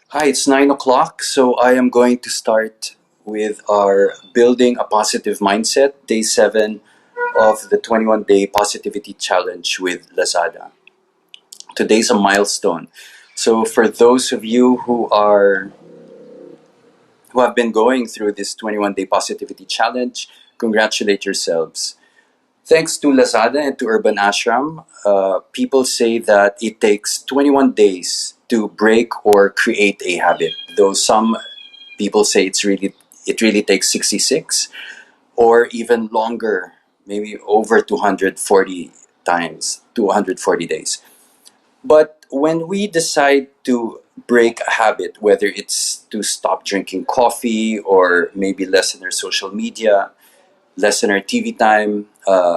Hi, it's 9 o'clock, so I am going to start with our Building a Positive Mindset, day 7 of the 21 Day Positivity Challenge with Lazada. Today's a milestone. So, for those of you who have been going through this 21 Day Positivity Challenge, congratulate yourselves. Thanks to Lazada and to Urban Ashram, people say that it takes 21 days to break or create a habit. Though some people say it really takes 66 or even longer, maybe over 240 times, 240 days. But when we decide to break a habit, whether it's to stop drinking coffee or maybe lessen our social media, lessen our TV time,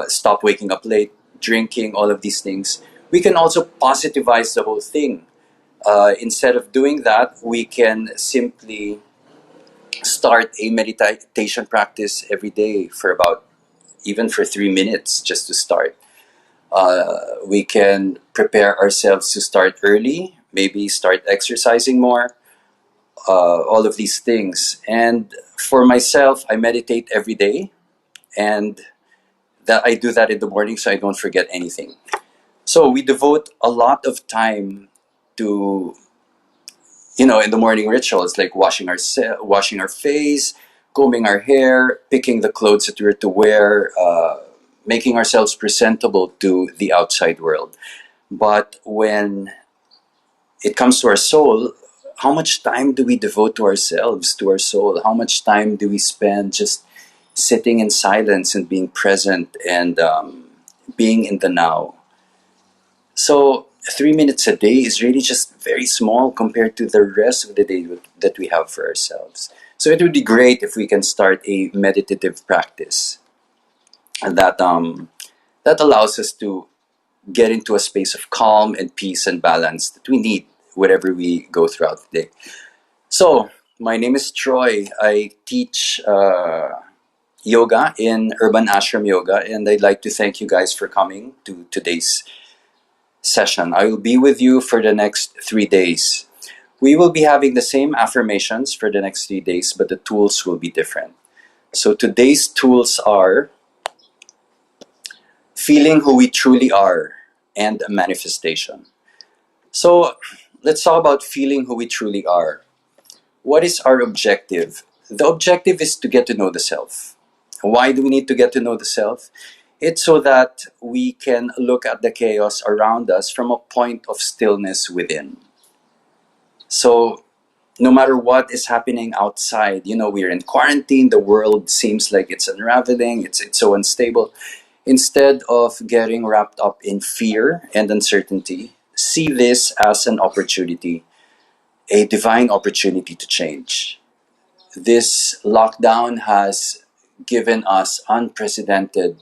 stop waking up late, drinking, all of these things, we can also positivize the whole thing. Instead of doing that, we can simply start a meditation practice every day for about even for 3 minutes just to start. We can prepare ourselves to start early, maybe start exercising more, all of these things. And for myself, I meditate every day, and that I do that in the morning so I don't forget anything. So we devote a lot of time to, in the morning rituals like washing our face, combing our hair, picking the clothes that we're to wear, making ourselves presentable to the outside world. But when it comes to our soul, how much time do we devote to ourselves, to our soul? How much time do we spend just sitting in silence and being present and being in the now? So 3 minutes a day is really just very small compared to the rest of the day that we have for ourselves. So it would be great if we can start a meditative practice that allows us to get into a space of calm and peace and balance that we need wherever we go throughout the day. So my name is Troy. I teach yoga in Urban Ashram Yoga, and I'd like to thank you guys for coming to today's session. I will be with you for the next 3 days. We will be having the same affirmations for the next 3 days, but the tools will be different. So today's tools are feeling who we truly are and manifestation. So let's talk about feeling who we truly are. What is our objective? The objective is to get to know the self. Why do we need to get to know the self? It's so that we can look at the chaos around us from a point of stillness within. So, no matter what is happening outside, we're in quarantine, the world seems like it's unraveling, it's so unstable. Instead of getting wrapped up in fear and uncertainty, see this as an opportunity, a divine opportunity to change. This lockdown has given us unprecedented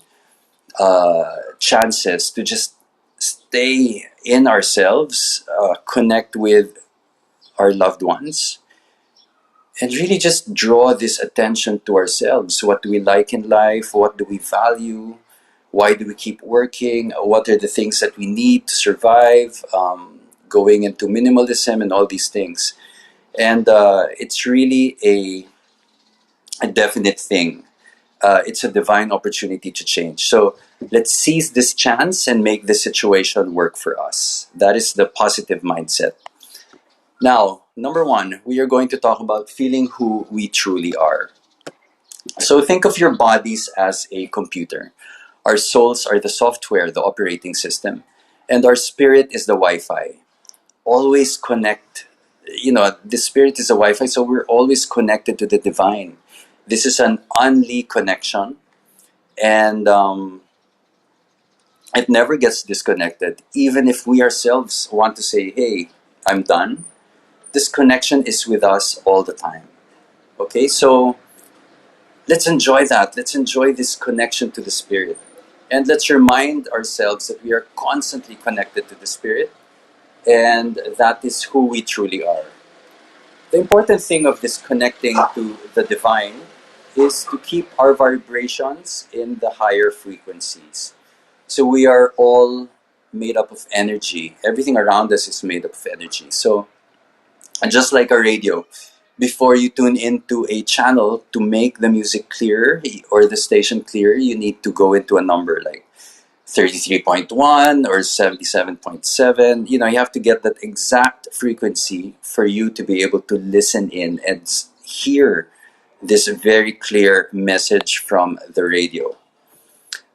chances to just stay in ourselves, connect with our loved ones, and really just draw this attention to ourselves. What do we like in life? What do we value? Why do we keep working? What are the things that we need to survive? Going into minimalism and all these things. And it's really a definite thing. It's a divine opportunity to change. So let's seize this chance and make this situation work for us. That is the positive mindset. Now, number one, we are going to talk about feeling who we truly are. So think of your bodies as a computer. Our souls are the software, the operating system, and our spirit is the Wi-Fi. Always connect. The spirit is a Wi-Fi, so we're always connected to the divine. This is an unli connection, and it never gets disconnected. Even if we ourselves want to say, hey, I'm done, this connection is with us all the time. Okay, so let's enjoy that. Let's enjoy this connection to the spirit. And let's remind ourselves that we are constantly connected to the spirit, and that is who we truly are. The important thing of this connecting to the divine is to keep our vibrations in the higher frequencies. So we are all made up of energy. Everything around us is made up of energy. So And just like a radio, before you tune into a channel, to make the music clear or the station clear, you need to go into a number like 33.1 or 77.7. You know, you have to get that exact frequency for you to be able to listen in and hear this very clear message from the radio.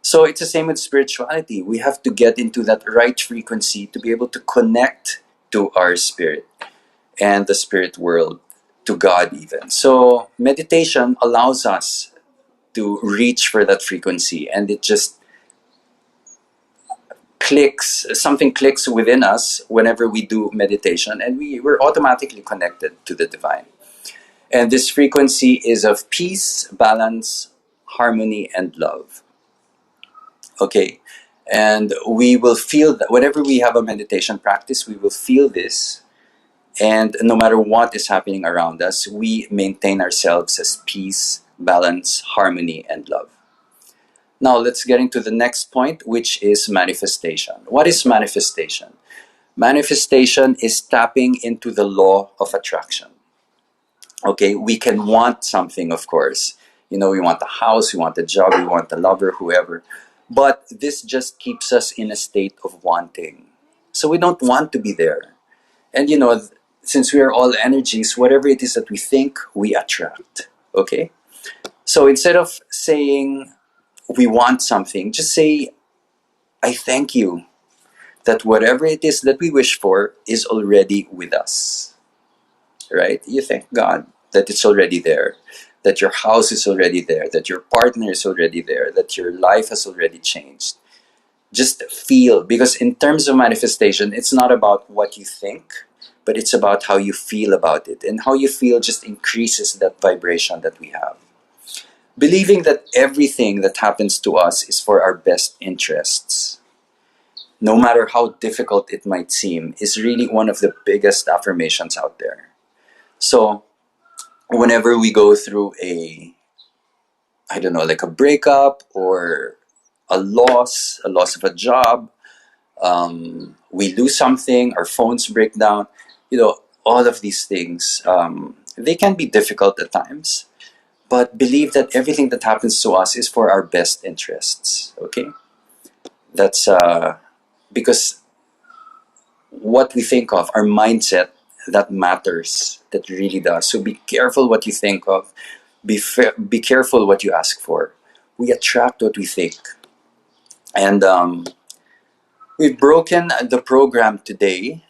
So it's the same with spirituality. We have to get into that right frequency to be able to connect to our spirit and the spirit world, to God even. So meditation allows us to reach for that frequency, and it just clicks, something clicks within us whenever we do meditation, and we're automatically connected to the divine. And this frequency is of peace, balance, harmony, and love. Okay. And we will feel that whenever we have a meditation practice, we will feel this. And no matter what is happening around us, we maintain ourselves as peace, balance, harmony, and love. Now let's get into the next point, which is manifestation. What is manifestation? Manifestation is tapping into the law of attraction. Okay, we can want something, of course. You know, we want a house, we want a job, we want a lover, whoever. But this just keeps us in a state of wanting. So we don't want to be there. And you know, since we are all energies, whatever it is that we think, we attract. Okay? So instead of saying we want something, just say, I thank you that whatever it is that we wish for is already with us. Right? You thank God that it's already there, that your house is already there, that your partner is already there, that your life has already changed. Just feel, because in terms of manifestation, it's not about what you think, but it's about how you feel about it. And how you feel just increases that vibration that we have. Believing that everything that happens to us is for our best interests, no matter how difficult it might seem, is really one of the biggest affirmations out there. So whenever we go through like a breakup or a loss of a job, we lose something, our phones break down, all of these things, they can be difficult at times, but believe that everything that happens to us is for our best interests, okay? That's because what we think of, our mindset, that matters, that really does. So be careful what you think of, be careful what you ask for. We attract what we think. And we've broken the program today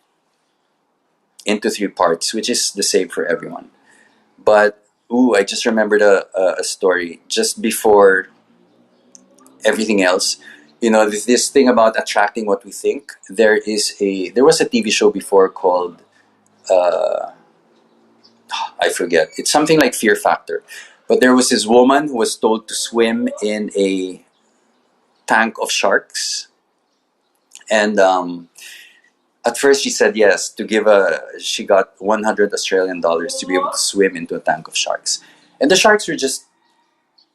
into 3 parts, which is the same for everyone. But, I just remembered a story just before everything else. This thing about attracting what we think. There was a TV show before called, I forget. It's something like Fear Factor. But there was this woman who was told to swim in a tank of sharks. And at first she said yes, she got 100 Australian dollars to be able to swim into a tank of sharks. And the sharks were just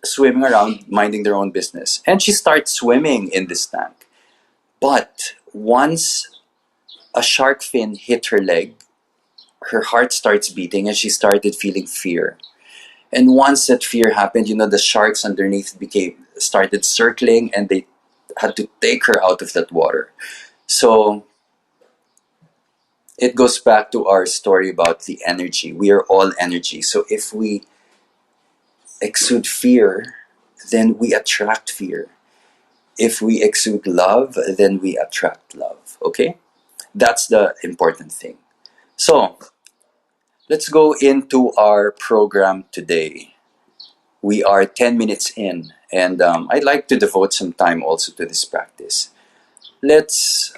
swimming around, minding their own business. And she starts swimming in this tank. But once a shark fin hit her leg, her heart starts beating and she started feeling fear. And once that fear happened, the sharks underneath started circling, and they had to take her out of that water. So it goes back to our story about the energy. We are all energy. So if we exude fear, then we attract fear. If we exude love, then we attract love. Okay? That's the important thing. So let's go into our program today. We are 10 minutes in, and I'd like to devote some time also to this practice. Let's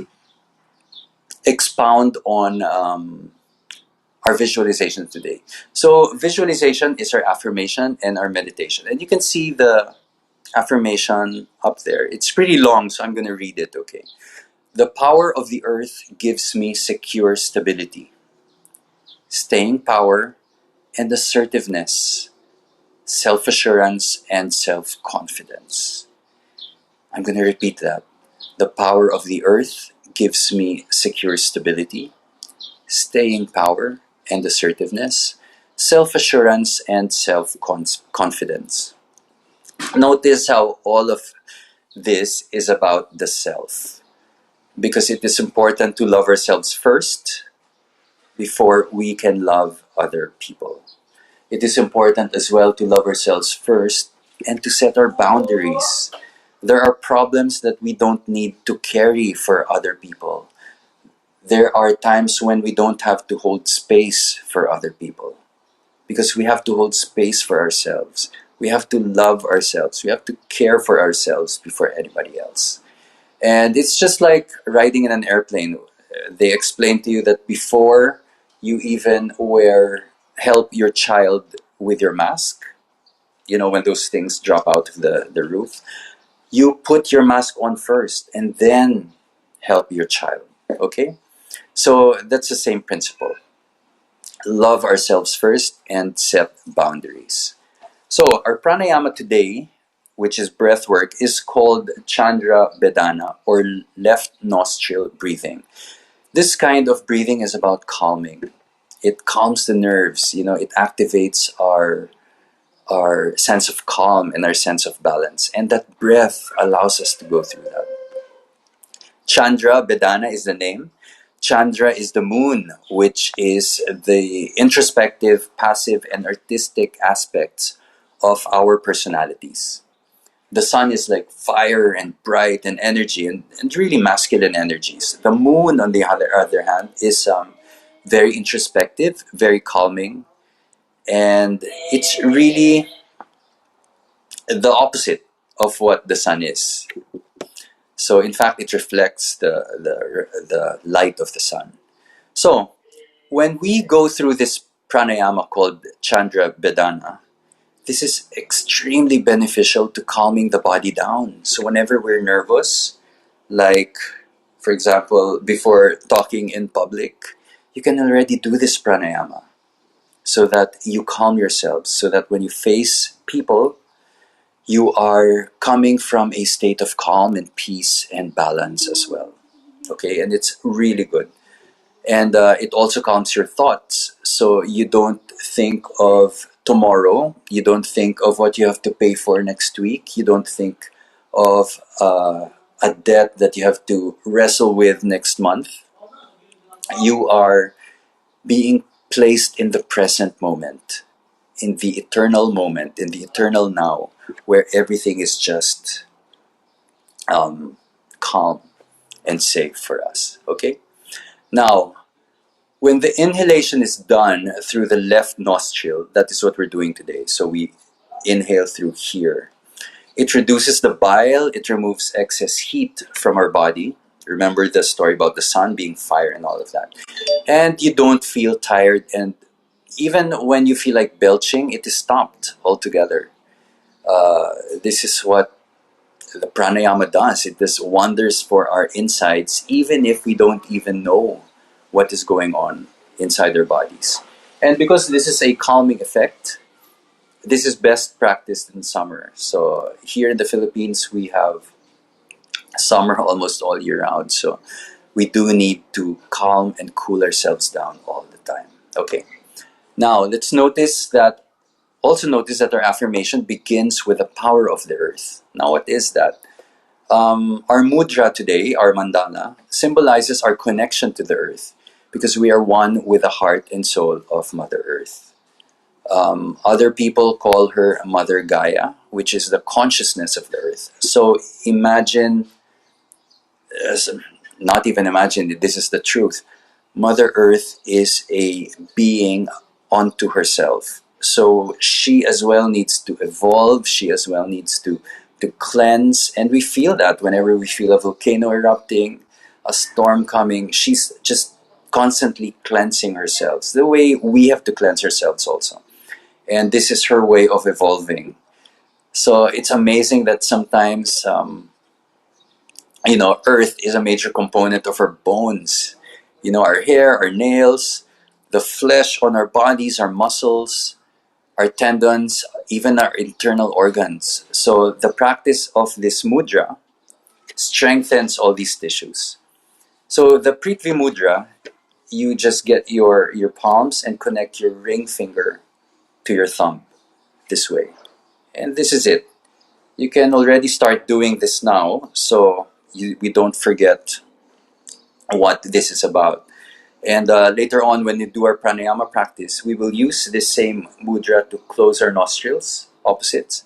expound on our visualization today. So visualization is our affirmation and our meditation. And you can see the affirmation up there. It's pretty long, so I'm going to read it, okay? The power of the earth gives me secure stability, staying power, and assertiveness, self-assurance, and self-confidence. I'm going to repeat that. The power of the earth gives me secure stability, staying power, and assertiveness, self-assurance and self-confidence. Notice how all of this is about the self, because it is important to love ourselves first before we can love other people. It is important as well to love ourselves first and to set our boundaries. There are problems that we don't need to carry for other people. There are times when we don't have to hold space for other people, because we have to hold space for ourselves. We have to love ourselves. We have to care for ourselves before anybody else. And it's just like riding in an airplane. They explain to you that before you even help your child with your mask, when those things drop out of the roof, you put your mask on first and then help your child. Okay? So that's the same principle. Love ourselves first and set boundaries. So our pranayama today, which is breath work, is called Chandra Bedana, or left nostril breathing. This kind of breathing is about calming. It calms the nerves, it activates our sense of calm and our sense of balance. And that breath allows us to go through that. Chandra Bedana is the name. Chandra is the moon, which is the introspective, passive, and artistic aspects of our personalities. The sun is like fire and bright and energy and really masculine energies. The moon, on the other hand, is very introspective, very calming, and it's really the opposite of what the sun is. So, in fact, it reflects the light of the sun. So, when we go through this pranayama called Chandra Bedana, this is extremely beneficial to calming the body down. So, whenever we're nervous, like, for example, before talking in public, you can already do this pranayama so that you calm yourselves, so that when you face people, you are coming from a state of calm and peace and balance as well. Okay, and it's really good. And it also calms your thoughts, so you don't think of tomorrow, you don't think of what you have to pay for next week, you don't think of a debt that you have to wrestle with next month. You are being placed in the present moment, in the eternal moment, in the eternal now, where everything is just calm and safe for us. Okay? Now, when the inhalation is done through the left nostril, that is what we're doing today. So we inhale through here. It reduces the bile, it removes excess heat from our body. Remember the story about the sun being fire and all of that. And you don't feel tired, and even when you feel like belching, it is stopped altogether. This is what the pranayama does. It does wonders for our insides, even if we don't even know what is going on inside their bodies. And because this is a calming effect, this is best practiced in summer. So here in the Philippines, we have summer almost all year round. So we do need to calm and cool ourselves down all the time. Okay. Now let's also notice that our affirmation begins with the power of the earth. Now what is that? Our mudra today, our mandala, symbolizes our connection to the earth, because we are one with the heart and soul of Mother Earth. Other people call her Mother Gaia, which is the consciousness of the earth. So imagine, not even imagine, this is the truth. Mother Earth is a being unto herself. So she as well needs to evolve, she as well needs to cleanse, and we feel that whenever we feel a volcano erupting, a storm coming, she's just constantly cleansing herself, the way we have to cleanse ourselves also. And this is her way of evolving. So it's amazing that sometimes, earth is a major component of our bones. Our hair, our nails, the flesh on our bodies, our muscles, our tendons, even our internal organs. So the practice of this mudra strengthens all these tissues. So the Prithvi mudra you just get your palms and connect your ring finger to your thumb this way. And this is it. You can already start doing this now so we don't forget what this is about. And later on, when we do our pranayama practice, we will use this same mudra to close our nostrils, opposites,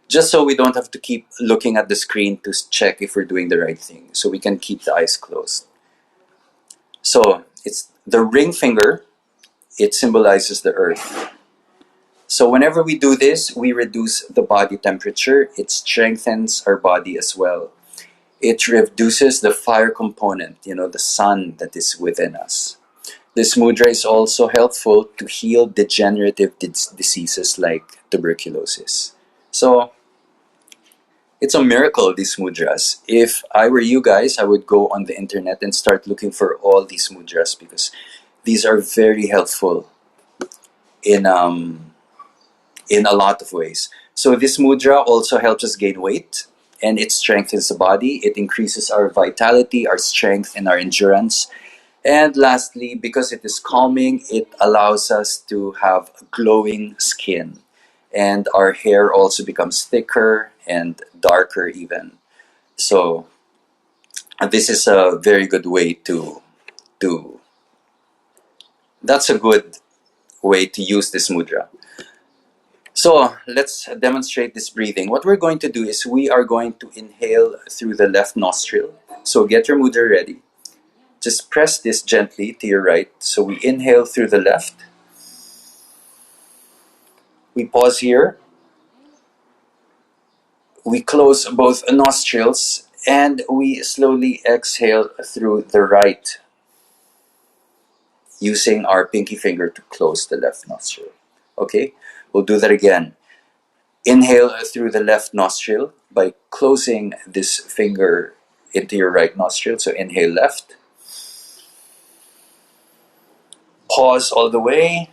just so we don't have to keep looking at the screen to check if we're doing the right thing. So we can keep the eyes closed. So it's the ring finger, it symbolizes the earth. So whenever we do this, we reduce the body temperature. It strengthens our body as well. It reduces the fire component, the sun that is within us. This mudra is also helpful to heal degenerative diseases like tuberculosis. So it's a miracle, these mudras. If I were you guys, I would go on the internet and start looking for all these mudras because these are very helpful in a lot of ways. So this mudra also helps us gain weight, and it strengthens the body. It increases our vitality, our strength, and our endurance. And lastly, because it is calming, it allows us to have glowing skin. And our hair also becomes thicker and darker even. So this is a very good way that's a good way to use this mudra. So let's demonstrate this breathing. What we're going to do is we are going to inhale through the left nostril. So get your mudra ready. Just press this gently to your right. So we inhale through the left. We pause here. We close both nostrils and we slowly exhale through the right, using our pinky finger to close the left nostril. Okay, we'll do that again. Inhale through the left nostril by closing this finger into your right nostril. So inhale left. Pause all the way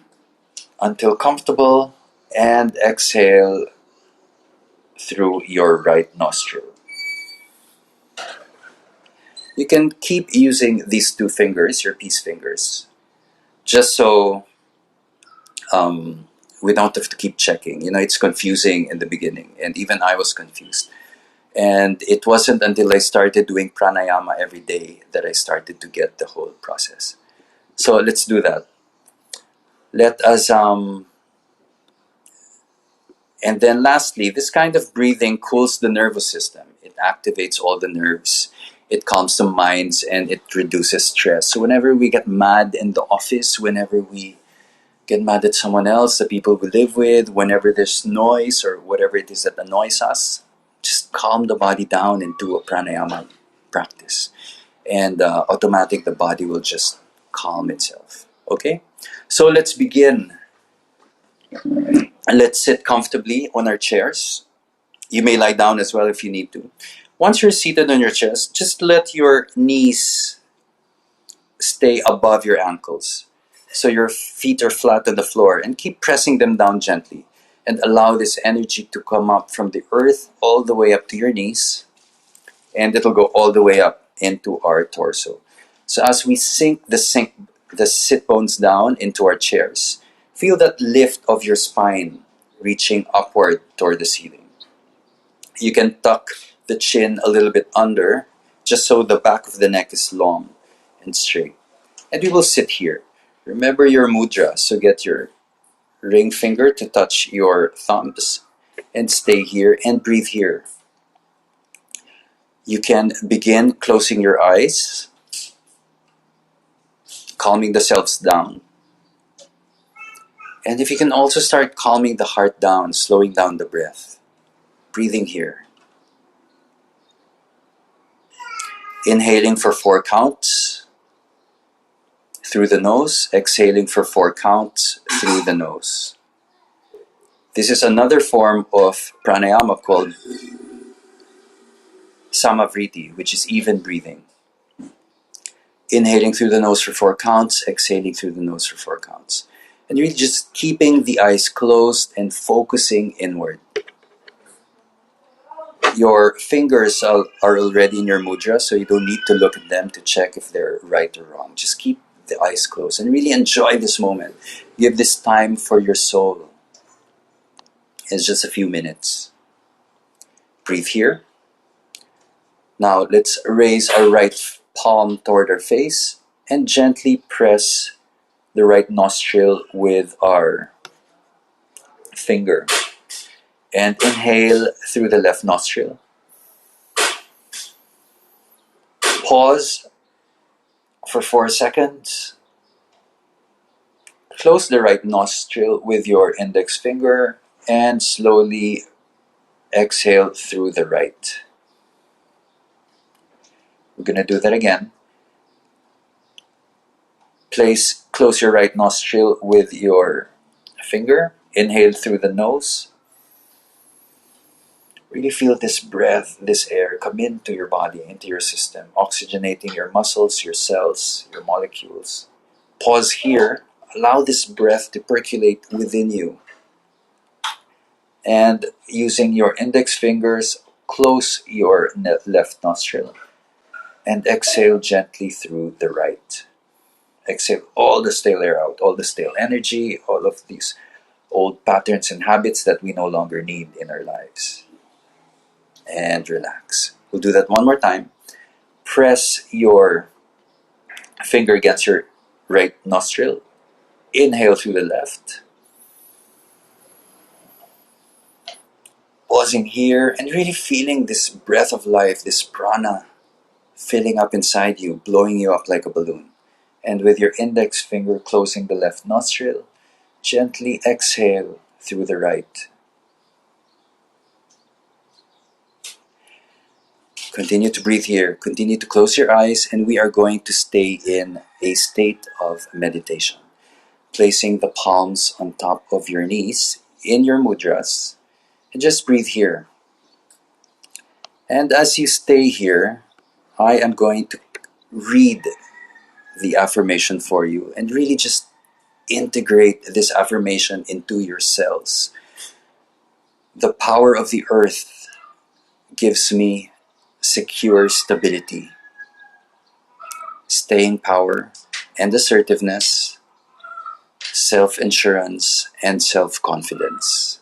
until comfortable and exhale through your right nostril. You can keep using these two fingers, your peace fingers, just so we don't have to keep checking. It's confusing in the beginning, and even I was confused. And it wasn't until I started doing pranayama every day that I started to get the whole process. So let's do that. Let us, and then lastly, this kind of breathing cools the nervous system. It activates all the nerves. It calms the minds and it reduces stress. So whenever we get mad in the office, whenever we get mad at someone else, the people we live with, whenever there's noise or whatever it is that annoys us, just calm the body down and do a pranayama practice. And automatic, the body will just calm itself. Okay? So let's begin. Let's sit comfortably on our chairs. You may lie down as well if you need to. Once you're seated on your chest, just let your knees stay above your ankles. So your feet are flat on the floor, and keep pressing them down gently. And allow this energy to come up from the earth all the way up to your knees. And it'll go all the way up into our torso. So as we sink the sit bones down into our chairs, feel that lift of your spine reaching upward toward the ceiling. You can tuck the chin a little bit under, just so the back of the neck is long and straight. And we will sit here. Remember your mudra, so get your ring finger to touch your thumbs and stay here and breathe here. You can begin closing your eyes, calming the selves down. And if you can also start calming the heart down, slowing down the breath, breathing here. Inhaling for 4 counts through the nose, exhaling for 4 counts through the nose. This is another form of pranayama called samavriti, which is even breathing. Inhaling through the nose for 4 counts, exhaling through the nose for 4 counts. And you're just keeping the eyes closed and focusing inward. Your fingers are already in your mudra, so you don't need to look at them to check if they're right or wrong. Just keep the eyes closed, and really enjoy this moment. Give this time for your soul. It's just a few minutes. Breathe here. Now let's raise our right palm toward our face and gently press the right nostril with our finger. And inhale through the left nostril. Pause for 4 seconds. Close the right nostril with your index finger and slowly exhale through the right. We're going to do that again. Close your right nostril with your finger. Inhale through the nose. Really feel this breath, this air come into your body, into your system, oxygenating your muscles, your cells, your molecules. Pause here. Allow this breath to percolate within you. And using your index fingers, close your left nostril and exhale gently through the right. Exhale all the stale air out, all the stale energy, all of these old patterns and habits that we no longer need in our lives. And relax. We'll do that one more time. Press your finger against your right nostril. Inhale through the left. Pausing here and really feeling this breath of life, this prana, filling up inside you, blowing you up like a balloon. And with your index finger closing the left nostril, gently exhale through the right. Continue to breathe here. Continue to close your eyes, and we are going to stay in a state of meditation. Placing the palms on top of your knees in your mudras, and just breathe here. And as you stay here, I am going to read the affirmation for you and really just integrate this affirmation into your cells. The power of the earth gives me secure stability, staying power, and assertiveness, self-assurance, and self-confidence.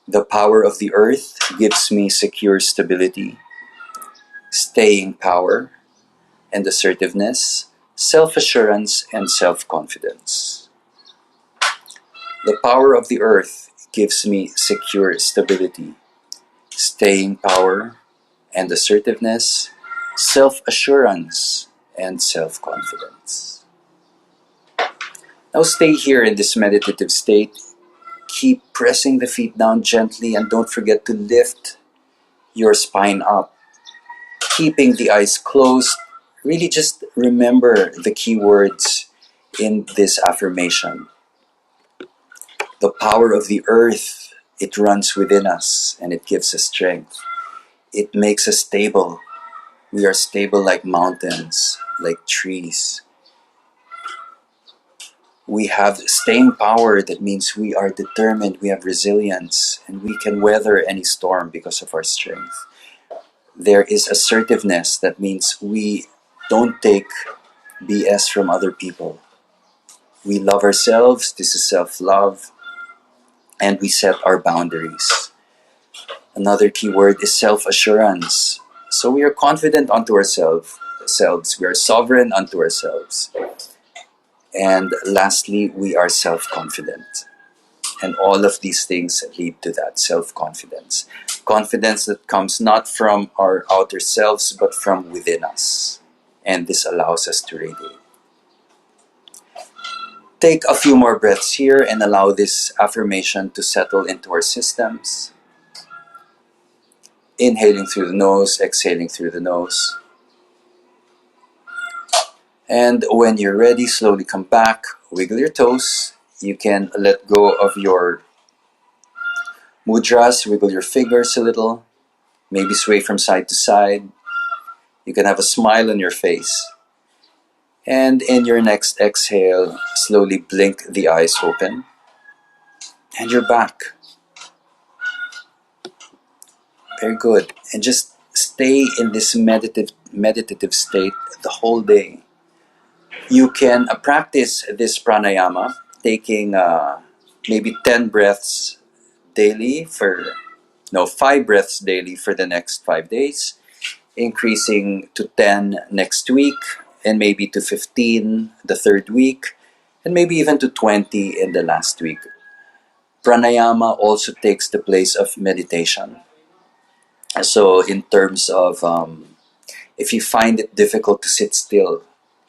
The power of the earth gives me secure stability, staying power, and assertiveness, self-assurance, and self-confidence. The power of the earth gives me secure stability, staying power, and assertiveness, self-assurance, and self-confidence. Now stay here in this meditative state. Keep pressing the feet down gently and don't forget to lift your spine up. Keeping the eyes closed, really just remember the key words in this affirmation. The power of the earth, it runs within us and it gives us strength. It makes us stable. We are stable like mountains, like trees. We have staying power. That means we are determined, we have resilience, and we can weather any storm because of our strength. There is assertiveness. That means we don't take BS from other people. We love ourselves. This is self-love. And we set our boundaries. Another key word is self-assurance. So we are confident unto ourselves. We are sovereign unto ourselves. And lastly, we are self-confident. And all of these things lead to that self-confidence. Confidence that comes not from our outer selves, but from within us. And this allows us to radiate. Take a few more breaths here and allow this affirmation to settle into our systems. Inhaling through the nose, exhaling through the nose. And when you're ready, slowly come back, wiggle your toes. You can let go of your mudras, wiggle your fingers a little, maybe sway from side to side. You can have a smile on your face. And in your next exhale, slowly blink the eyes open. And you're back. Very good. And just stay in this meditative meditative state the whole day. You can practice this pranayama, taking maybe 10 breaths daily for, no, 5 breaths daily for the next 5 days, increasing to 10 next week, and maybe to 15 the third week, and maybe even to 20 in the last week. Pranayama also takes the place of meditation. So, in terms of if you find it difficult to sit still,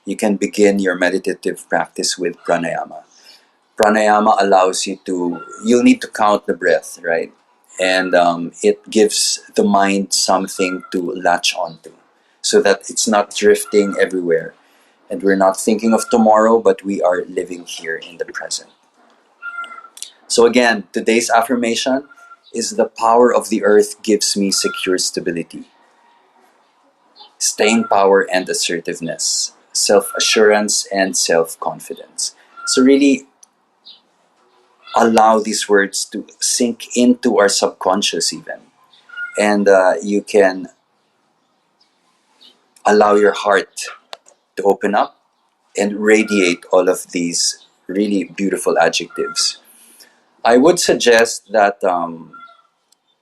you can begin your meditative practice with pranayama. Pranayama allows you to, you'll need to count the breath, right? And it gives the mind something to latch onto so that it's not drifting everywhere. And we're not thinking of tomorrow, but we are living here in the present. So again, today's affirmation is the power of the earth gives me secure stability, staying power and assertiveness, self-assurance and self-confidence. So really allow these words to sink into our subconscious even. And you can allow your heart to open up and radiate all of these really beautiful adjectives. I would suggest that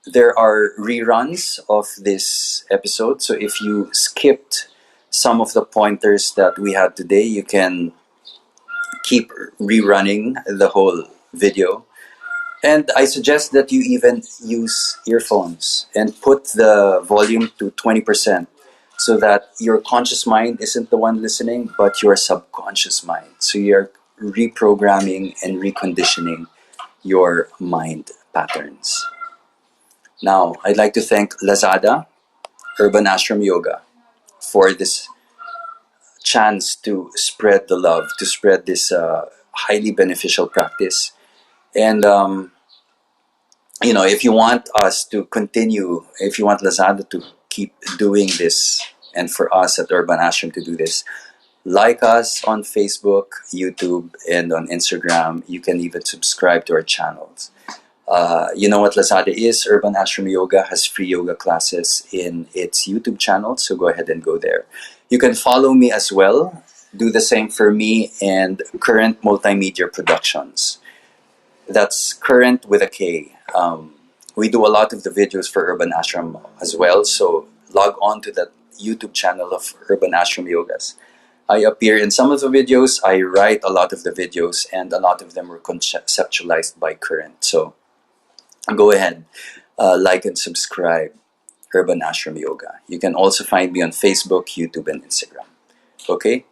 there are reruns of this episode. So if you skipped some of the pointers that we had today, you can keep rerunning the whole video. And I suggest that you even use earphones and put the volume to 20% so that your conscious mind isn't the one listening, but your subconscious mind. So you're reprogramming and reconditioning your mind patterns. Now, I'd like to thank Lazada, Urban Ashram Yoga, for this chance to spread the love, to spread this highly beneficial practice. And if you want us to continue, if you want Lazada to keep doing this, and for us at Urban Ashram to do this, like us on Facebook, YouTube, and on Instagram. You can even subscribe to our channels. You know what Lazada is? Urban Ashram Yoga has free yoga classes in its YouTube channel, so go ahead and go there. You can follow me as well. Do the same for me and Current Multimedia Productions. That's Current with a K. We do a lot of the videos for Urban Ashram as well, so log on to the YouTube channel of Urban Ashram Yogas. I appear in some of the videos, I write a lot of the videos, and a lot of them were conceptualized by Current. So go ahead, like and subscribe, Urban Ashram Yoga. You can also find me on Facebook, YouTube, and Instagram. Okay?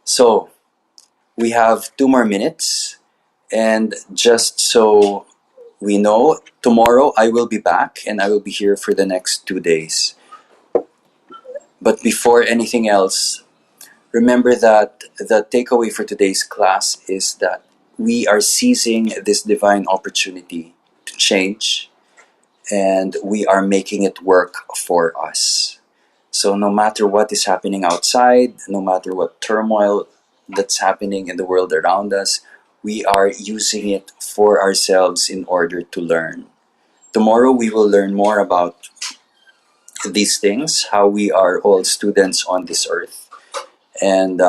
So we have 2 more minutes. And just so we know, tomorrow I will be back and I will be here for the next 2 days. But before anything else, remember that the takeaway for today's class is that we are seizing this divine opportunity to change, and we are making it work for us. So no matter what is happening outside, no matter what turmoil that's happening in the world around us, we are using it for ourselves in order to learn. Tomorrow we will learn more about these things, how we are all students on this earth, and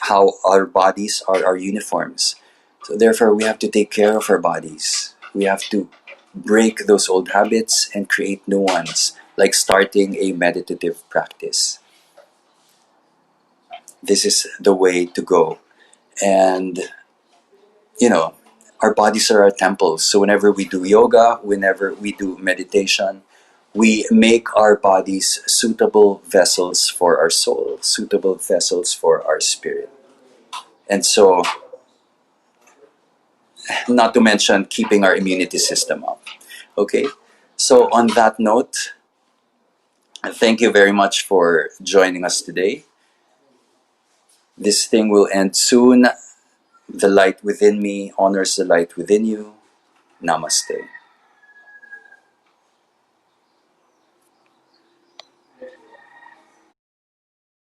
how our bodies are our uniforms. So therefore we have to take care of our bodies. We have to break those old habits and create new ones, like starting a meditative practice. This is the way to go. And our bodies are our temples. So whenever we do yoga, whenever we do meditation, we make our bodies suitable vessels for our soul, suitable vessels for our spirit. And so, not to mention keeping our immunity system up. Okay? So on that note, thank you very much for joining us today. This thing will end soon. The light within me honors the light within you. Namaste.